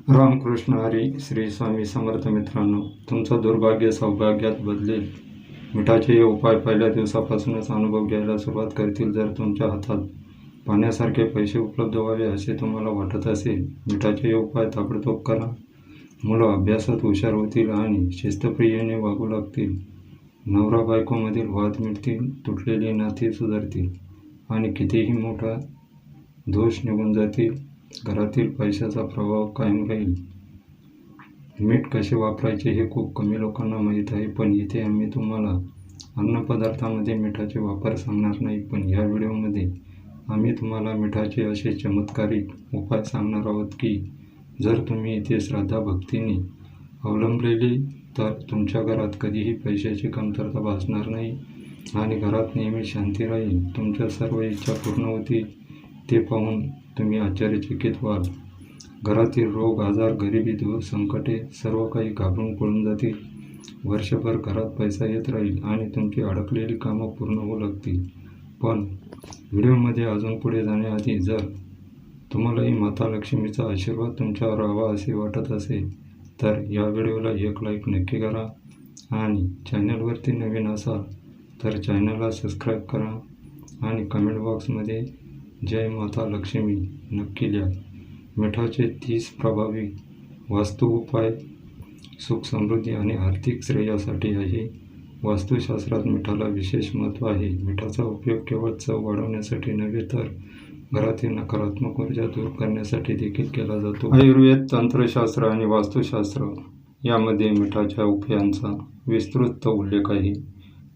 रामकृष्ण हरी. श्री स्वामी समर्थ. मित्रांनो, तुमचं दुर्भाग्य सौभाग्यात बदलेल. मिठाचे हे उपाय पहिल्या दिवसापासूनच अनुभव घ्यायला सुरुवात करतील. जर तुमच्या हातात पाण्यासारखे पैसे उपलब्ध व्हावे असे तुम्हाला वाटत असेल, मिठाचे हे उपाय ताबडतोब करा. मुलं अभ्यासात हुशार होतील आणि शिस्तप्रियेने वागू लागतील. नवरा बायकोमधील वाद मिटतील, तुटलेली नाती सुधारतील आणि कितीही मोठा दोष निघून जातील. घरातील पैशाचा प्रभाव कायम राहील. मीठ कसे वापरायचे हे खूप कमी लोकांना माहीत आहे, पण इथे आम्ही तुम्हाला अन्नपदार्थामध्ये मिठाचे वापर सांगणार नाही, पण या व्हिडिओमध्ये आम्ही तुम्हाला मिठाचे असे चमत्कारिक उपाय सांगणार आहोत की जर तुम्ही इथे श्रद्धा भक्तीने अवलंबलेली तर तुमच्या घरात कधीही पैशाची कमतरता भासणार नाही आणि घरात नेहमी शांती राहील. तुमच्या सर्व इच्छा पूर्ण होतील. ते पाहून तुम्ही आश्चर्यचकित व्हाल. घरातील रोग, आजार, गरिबी, दूर, संकटे सर्व काही घाबरून पळून जातील. वर्षभर घरात पैसा येत राहील आणि तुमची अडकलेली कामं पूर्ण होऊ लागतील. पण व्हिडिओमध्ये अजून पुढे जाण्याआधी जर तुम्हालाही माता लक्ष्मीचा आशीर्वाद तुमच्यावर राहावा असे वाटत असेल तर या व्हिडिओला एक लाईक नक्की करा आणि चॅनलवरती नवीन असाल तर चॅनलला सबस्क्राईब करा आणि कमेंट बॉक्समध्ये जय माता लक्ष्मी नक्की लिहा. मिठाचे 30 प्रभावी वास्तू उपाय सुख, समृद्धी आणि आर्थिक श्रेयासाठी आहे. वास्तुशास्त्रात मिठाला विशेष महत्त्व आहे. मिठाचा उपयोग केवळ चव वाढवण्यासाठी नव्हे तर घरातील नकारात्मक ऊर्जा दूर करण्यासाठी देखील केला जातो. आयुर्वेद, तंत्रशास्त्र आणि वास्तुशास्त्र यामध्ये मिठाच्या उपायांचा विस्तृत उल्लेख आहे.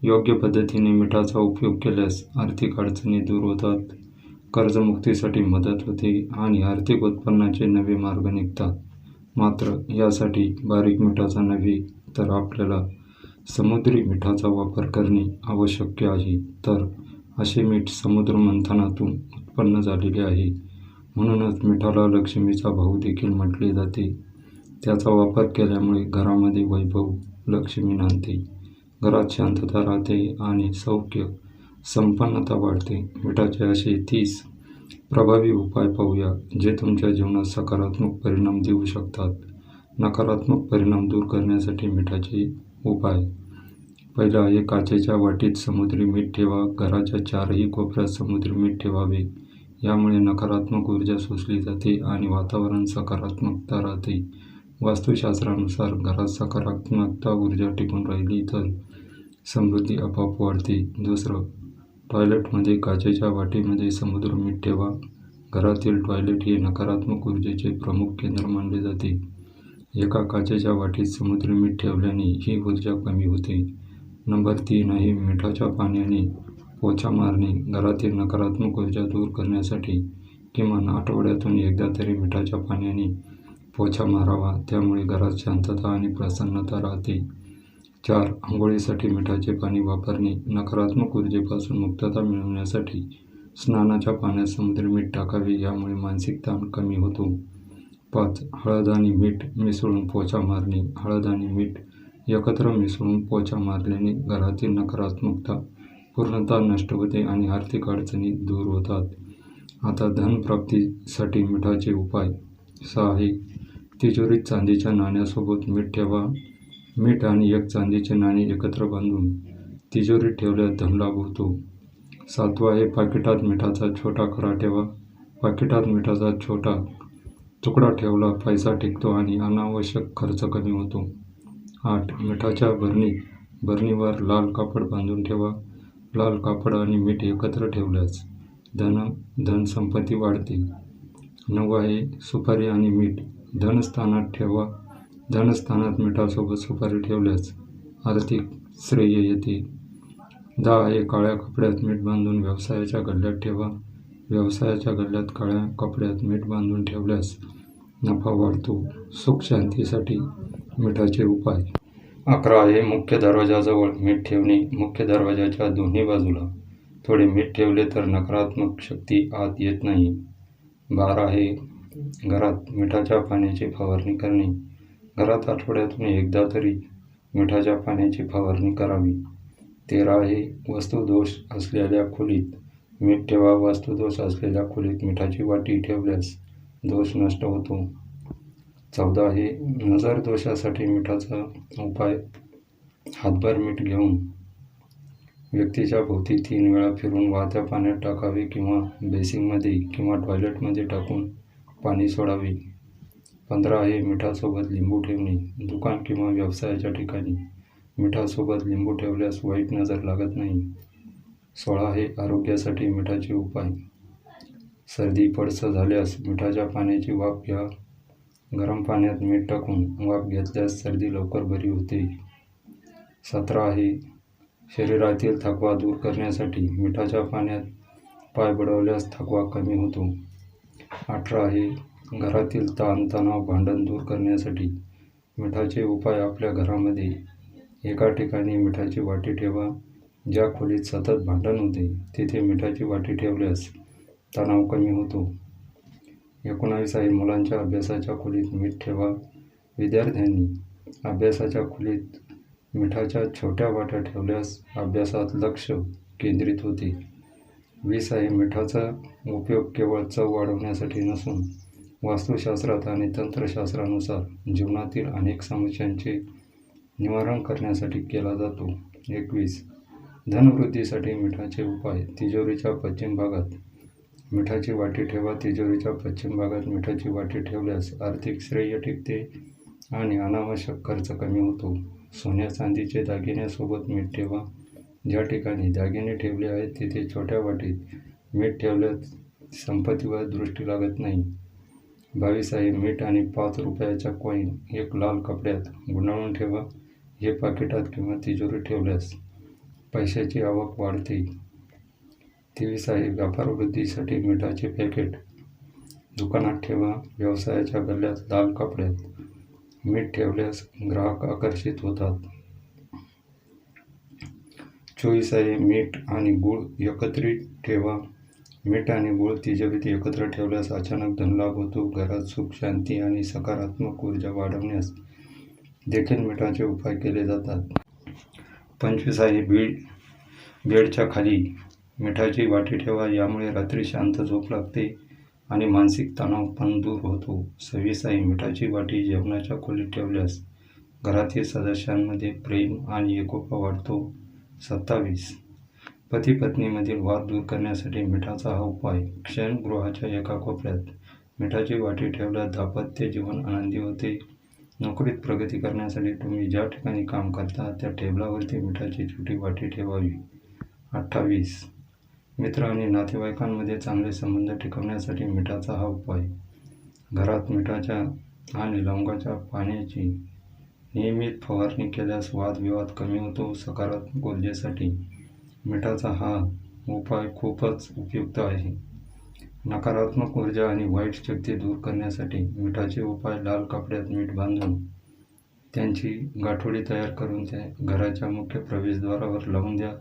योग्य पद्धतीने मिठाचा उपयोग केल्यास आर्थिक अडचणी दूर होतात, कर्जमुक्तीसाठी मदत होते आणि आर्थिक उत्पन्नाचे नवे मार्ग निघतात. मात्र यासाठी बारीक मिठाचा नव्हे तर आपल्याला समुद्री मिठाचा वापर करणे आवश्यक आहे. तर असे मीठ समुद्र मंथनातून उत्पन्न झालेले आहे. म्हणूनच मिठाला लक्ष्मीचा भाऊ देखील म्हटले जाते. त्याचा वापर केल्यामुळे घरामध्ये वैभव, लक्ष्मी नांदते, घरात शांतता राहते आणि सौख्य, संपन्नता वाढते. मिठाचे असे 30 प्रभावी उपाय पाहूया जे तुमच्या जीवनात सकारात्मक परिणाम देऊ शकतात. नकारात्मक परिणाम दूर करण्यासाठी मिठाचे उपाय. पहिला आहे काचेच्या वाटीत समुद्री मीठ ठेवा. घराच्या चारही कोपऱ्यात समुद्री मीठ ठेवावे. यामुळे नकारात्मक ऊर्जा शोषली जाते आणि वातावरण सकारात्मकता राहते. वास्तुशास्त्रानुसार घरात सकारात्मकता ऊर्जा टिकून राहिली तर समृद्धी आपोआप वाढते. दुसरं, टॉयलेटमध्ये काचेच्या वाटीमध्ये समुद्र मीठ ठेवा. घरातील टॉयलेट हे नकारात्मक ऊर्जेचे प्रमुख केंद्र मानले जाते. एका काचेच्या वाटीत समुद्री मीठ ठेवल्याने ही ऊर्जा कमी होते. नंबर 3 आहे मिठाच्या पाण्याने पोछा मारणे. घरातील नकारात्मक ऊर्जा दूर करण्यासाठी किमान आठवड्यातून एकदा तरी मिठाच्या पाण्याने पोछा मारावा. त्यामुळे घरात शांतता आणि प्रसन्नता राहते. 4. आंघोळीसाठी मिठाचे पाणी वापरणे. नकारात्मक ऊर्जेपासून मुक्तता मिळवण्यासाठी स्नानाच्या पाण्यात समुद्री मीठ टाकावे. यामुळे मानसिक ताण कमी होतो. 5. हळद आणि मीठ मिसळून पोछा मारणे. हळद आणि मीठ एकत्र मिसळून पोछा मारल्याने घरातील नकारात्मकता पूर्णतः नष्ट होते आणि आर्थिक अडचणी दूर होतात. आता धनप्राप्तीसाठी मिठाचे उपाय. 6 आहे तिजोरीत चांदीच्या नाण्यासोबत मीठ ठेवा. मीठ आणि एक चांदीचे नाणे एकत्र बांधून तिजोरीत ठेवल्यास धनलाभ होतो. 7 आहे पाकिटात मिठाचा छोटा खडा ठेवा. पाकिटात मिठाचा छोटा तुकडा ठेवला पैसा टिकतो आणि अनावश्यक खर्च कमी होतो. 8 मिठाच्या भरणीवर लाल कापड बांधून ठेवा. लाल कापड आणि मीठ एकत्र ठेवल्यास धनसंपत्ती वाढते. 9 आहे सुपारी आणि मीठ धनस्थानात ठेवा. धनस्थानात मिठासोबत सुपारी ठेवल्यास आर्थिक श्रेय येते. 10 आहे काळ्या कपड्यात मीठ बांधून व्यवसायाच्या गल्ल्यात ठेवा. व्यवसायाच्या गल्ल्यात काळ्या कपड्यात मीठ बांधून ठेवल्यास नफा वाढतो. सुख शांतीसाठी मिठाचे उपाय. 11 आहे मुख्य दरवाजाजवळ मीठ ठेवणे. मुख्य दरवाजाच्या दोन्ही बाजूला थोडे मीठ ठेवले तर नकारात्मक शक्ती आत येत नाही. 12 आहे घरात मिठाच्या पाण्याची फवारणी करणे. घरात आठवड्यातून एकदा तरी मिठाच्या पाण्याची फवारणी करावी. 13 आहे वास्तुदोष असलेल्या खोलीत मीठ ठेवा. वास्तुदोष असलेल्या खोलीत मिठाची वाटी ठेवल्यास दोष नष्ट होतो. 14 आहे नजर दोषासाठी मिठाचा उपाय. हातभर मीठ घेऊन व्यक्तीच्या भोवती 3 वेळा फिरून वाहत्या पाण्यात टाकावे किंवा बेसिनमध्ये किंवा टॉयलेटमध्ये टाकून पाणी सोडावे. 15 आहे मिठासोबत लिंबू ठेवणे. दुकान किंवा व्यवसायाच्या ठिकाणी मिठासोबत लिंबू ठेवल्यास वाईट नजर लागत नाही. 16 आहे आरोग्यासाठी मिठाचे उपाय. सर्दी पडस झाल्यास मिठाच्या पाण्याची वाफ घ्या. गरम पाण्यात मीठ टाकून वाफ घेतल्यास सर्दी लवकर बरी होते. 17 आहे शरीरातील थकवा दूर करण्यासाठी मिठाच्या पाण्यात पाय बुडवल्यास थकवा कमी होतो. 18 आहे घरातील ताणतणाव भांडण दूर करण्यासाठी मिठाचे उपाय. आपल्या घरामध्ये एका ठिकाणी मिठाची वाटी ठेवा. ज्या खोलीत सतत भांडण होते तिथे मिठाची वाटी ठेवल्यास तणाव कमी होतो. 19 आहे मुलांच्या अभ्यासाच्या खोलीत मीठ ठेवा. विद्यार्थ्यांनी अभ्यासाच्या खोलीत मिठाच्या छोट्या वाट्या ठेवल्यास अभ्यासात लक्ष केंद्रित होते. 20 आहे मिठाचा उपयोग केवळ चव वाढवण्यासाठी नसून वास्तुशास्त्रात आणि तंत्रशास्त्रानुसार जीवनातील अनेक समस्यांचे निवारण करण्यासाठी केला जातो. 21 धनवृद्धीसाठी मिठाचे उपाय. तिजोरीच्या पश्चिम भागात मिठाची वाटी ठेवा. तिजोरीच्या पश्चिम भागात मिठाची वाटी ठेवल्यास आर्थिक श्रेय टिकते आणि अनावश्यक खर्च कमी होतो. सोन्या चांदीचे दागिन्यासोबत मीठ ठेवा. ज्या ठिकाणी दागिने ठेवले आहेत तिथे छोट्या वाटीत मीठ ठेवल्यास संपत्तीवर दृष्टी लागत नाही. 22 आहे मीठ आणि 5 रुपयाच्या कॉईन एक लाल कपड्यात गुंडाळून ठेवा. हे पाकिटात किंवा तिजोरीत ठेवल्यास पैशाची आवक वाढते. 23 आहे व्यापारवृद्धीसाठी मिठाचे पॅकेट दुकानात ठेवा. व्यवसायाच्या गल्ल्यात लाल कपड्यात मीठ ठेवल्यास ग्राहक आकर्षित होतात. 24 आहे मीठ आणि गूळ एकत्रित ठेवा. मीठ आणि गूळ तिजोरीत एकत्र ठेवल्यास अचानक धनलाभ होतो. घरात सुख, शांती आणि सकारात्मक ऊर्जा वाढवण्यास देखील मिठाचे उपाय केले जातात. 25 आहे बेडच्या खाली मिठाची वाटी ठेवा. यामुळे रात्री शांत झोप लागते आणि मानसिक तणाव पण दूर होतो. 26 आहे मिठाची वाटी जेवणाच्या खोलीत ठेवल्यास घरातील सदस्यांमध्ये प्रेम आणि एकोपा वाढतो. 27 पती पत्नीमधील वाद दूर करण्यासाठी मिठाचा हा उपाय. शयनगृहाच्या एका कोपऱ्यात मिठाची वाटी ठेवल्यास दाम्पत्य जीवन आनंदी होते. नोकरीत प्रगती करण्यासाठी तुम्ही ज्या ठिकाणी काम करता त्या टेबलावरती मिठाची छोटी वाटी ठेवावी. 28 मित्र आणि नातेवाईकांमध्ये चांगले संबंध टिकवण्यासाठी मिठाचा हा उपाय. घरात मिठाच्या आणि लवंगाच्या पाण्याची नियमित फवारणी केल्यास वादविवाद कमी होतो. सकारात्मक ऊर्जेसाठी मिठाचा हा उपाय खूपच उपयुक्त आहे. नकारात्मक ऊर्जा आणि वाईट शक्ती दूर करण्यासाठी मिठाचे उपाय. लाल कपड्यात मीठ बांधून त्यांची गाठोडी तयार करून त्या घराच्या मुख्य प्रवेशद्वारावर लावून द्या.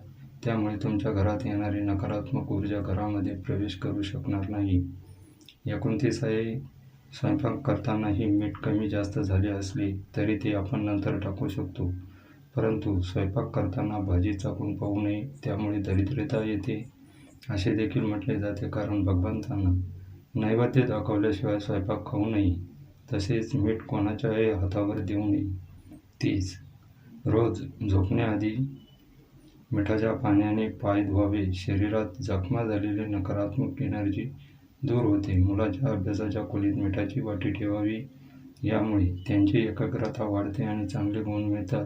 त्यामुळे तुमच्या घरात येणारी नकारात्मक ऊर्जा घरामध्ये प्रवेश करू शकणार नाही. 29 आहे स्वयंपाक करतानाही मीठ कमी जास्त झाले असले तरी ते आपण नंतर टाकू शकतो. परंतु स्वयंपाक करताना भाजी चाखून पाहू नये. त्यामुळे दरिद्रता येते असे देखील म्हटले जाते. कारण भगवंतांना नैवेद्य दाखवल्याशिवाय स्वयंपाक खाऊ नये. तसेच मीठ कोणाच्याही हातावर देऊ नये. 30 रोज झोपण्याआधी मिठाच्या पाण्याने पाय धुवावे. शरीरात जखमा झालेली नकारात्मक एनर्जी दूर होते. मुलाच्या अभ्यासाच्या खोलीत मिठाची वाटी ठेवावी. यामुळे त्यांची एकाग्रता वाढते आणि चांगले गुण मिळतात.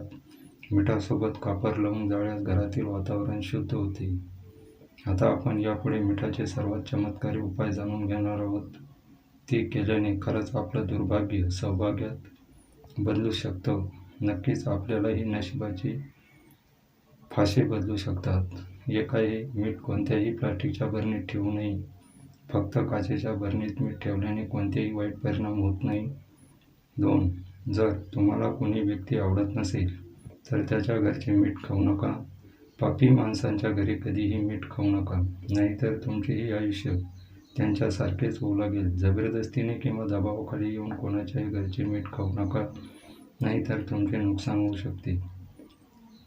मिठासोबत कापर लावून जाळल्यास घरातील वातावरण शुद्ध होते. आता आपण यापुढे मिठाचे सर्वात चमत्कारी उपाय जाणून घेणार आहोत. ते केल्याने खरंच आपलं दुर्भाग्य सौभाग्यात बदलू शकतं. नक्कीच आपल्यालाही नशिबाचे फासे बदलू शकतात. एक आहे मीठ कोणत्याही प्लास्टिकच्या भरणीत ठेवू नये. फक्त काचेच्या भरणीत मीठ ठेवल्याने कोणतेही वाईट परिणाम होत नाही. 2 जर तुम्हाला कोणी व्यक्ती आवडत नसेल तर त्याच्या घरचे मीठ खाऊ नका. पापी माणसांच्या घरी कधीही मीठ खाऊ नका, नाहीतर तुमचेही आयुष्य त्यांच्यासारखेच होऊ लागेल. जबरदस्तीने किंवा दबावाखाली येऊन कोणाच्याही घरचे मीठ खाऊ नका, नाहीतर तुमचे नुकसान होऊ शकते.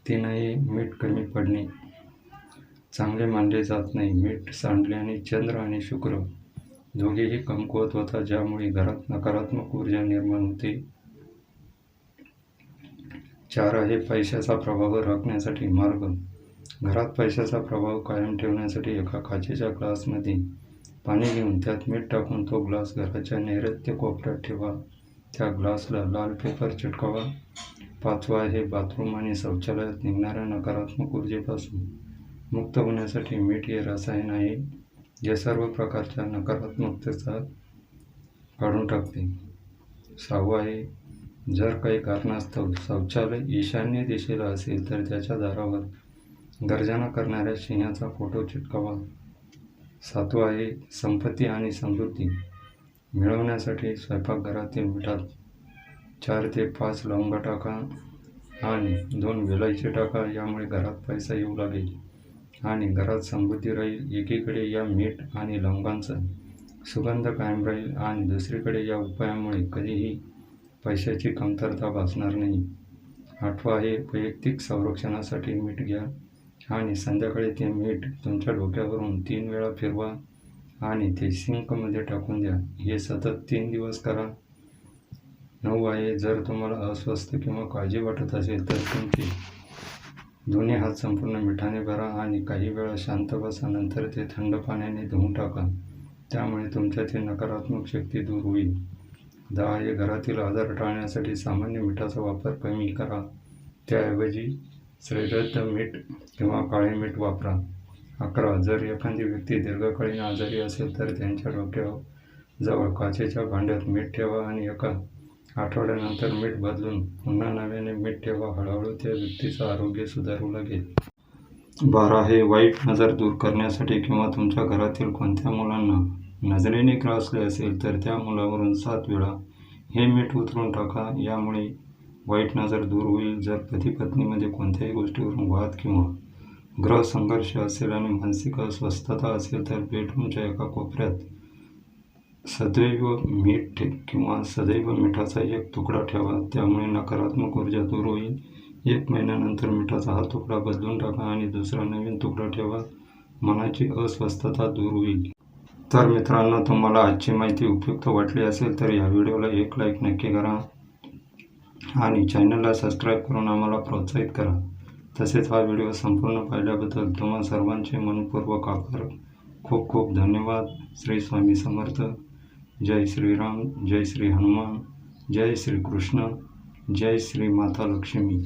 3 आहे मीठ कमी पडणे चांगले मानले जात नाही. मीठ सांडल्याने चंद्र आणि शुक्र दोघेही कमकुवत होतात, ज्यामुळे घरात नकारात्मक ऊर्जा निर्माण होते. 4 आहे पैशाचा प्रभाव राखण्यासाठी मार्ग. घरात पैशाचा प्रभाव कायम ठेवण्यासाठी एका काचेच्या ग्लासमध्ये पाणी घेऊन त्यात मीठ टाकून तो ग्लास घराच्या नैऋत्य कोपऱ्यात ठेवा. त्या ग्लासला लाल पेपर चिटकावा. 5 आहे बाथरूम आणि शौचालयात निघणाऱ्या नकारात्मक ऊर्जेपासून मुक्त होण्यासाठी मीठ हे रसायन आहे जे सर्व प्रकारच्या नकारात्मकतेचा काढून टाकते. 6 आहे जर काही कारणास्तव शौचालय ईशान्य दिशेला असेल तर त्याच्या दारावर गर्जना करणाऱ्या सिंहाचा फोटो चिटकावा. 7 आहे संपत्ती आणि समृद्धी मिळवण्यासाठी स्वयंपाकघरातील मिठात 4 ते 5 लवंगा टाका आणि 2 वेलची टाका. यामुळे घरात पैसा येऊ लागेल आणि घरात समृद्धी राहील. एकीकडे या मीठ आणि लवंगांचा सुगंध कायम राहील आणि दुसरीकडे या उपायामुळे कधीही पैशाची कमतरता भासणार नाही. 8 आहे वैयक्तिक संरक्षणासाठी मीठ घ्या आणि संध्याकाळी ते मीठ तुमच्या डोक्यावरून 3 वेळा फिरवा आणि ते सिंकमध्ये टाकून द्या. हे सतत 3 दिवस करा. 9 आहे जर तुम्हाला अस्वस्थ किंवा काळजी वाटत असेल तर तुमचे दोन्ही हात संपूर्ण मिठाने भरा आणि काही वेळा शांत बसा. नंतर ते थंड पाण्याने धुवून टाका. त्यामुळे तुमच्यातील नकारात्मक शक्ती दूर होईल. 10 आहे घरातील आजार टाळण्यासाठी सामान्य मिठाचा वापर कमी करा. त्याऐवजी श्रीगंध मीठ किंवा काळे मीठ वापरा. 11 जर एखादी व्यक्ती दीर्घकालीन आजारी असेल तर त्यांच्या डोक्याजवळ काचेच्या भांड्यात मीठ ठेवा आणि एका आठवड्यानंतर मीठ बदलून पुन्हा नव्याने मीठ ठेवा. हळूहळू त्या व्यक्तीचं आरोग्य सुधारू लागेल. 12 आहे वाईट नजर दूर करण्यासाठी किंवा तुमच्या घरातील कोणत्या मुलांना नजरेने ग्रासले असेल तर त्या मुलावरून 7 वेळा हे मीठ उतरून टाका. यामुळे वाईट नजर दूर होईल. जर पती पत्नीमध्ये कोणत्याही गोष्टीवरून वाद किंवा ग्रह संघर्ष असेल आणि मानसिक अस्वस्थता असेल तर बेडरूमच्या एका कोपऱ्यात सदैव मीठ किंवा सदैव मिठाचा एक तुकडा ठेवा. त्यामुळे नकारात्मक ऊर्जा दूर होईल. 1 महिन्यानंतर मिठाचा हा तुकडा बदलून टाका आणि दुसरा नवीन तुकडा ठेवा. मनाची अस्वस्थता दूर होईल. तर मित्रांनो, तुम्हाला आजची माहिती उपयुक्त वाटली असेल तर या व्हिडिओला एक लाईक नक्की करा आणि चॅनलला सबस्क्राईब करून आम्हाला प्रोत्साहित करा. तसेच हा व्हिडिओ संपूर्ण पाहिल्याबद्दल तुम्हा सर्वांचे मनपूर्वक आभार. खूप खूप धन्यवाद. श्री स्वामी समर्थ. जय श्रीराम, जय श्री हनुमान, जय श्री कृष्ण, जय श्री माता लक्ष्मी.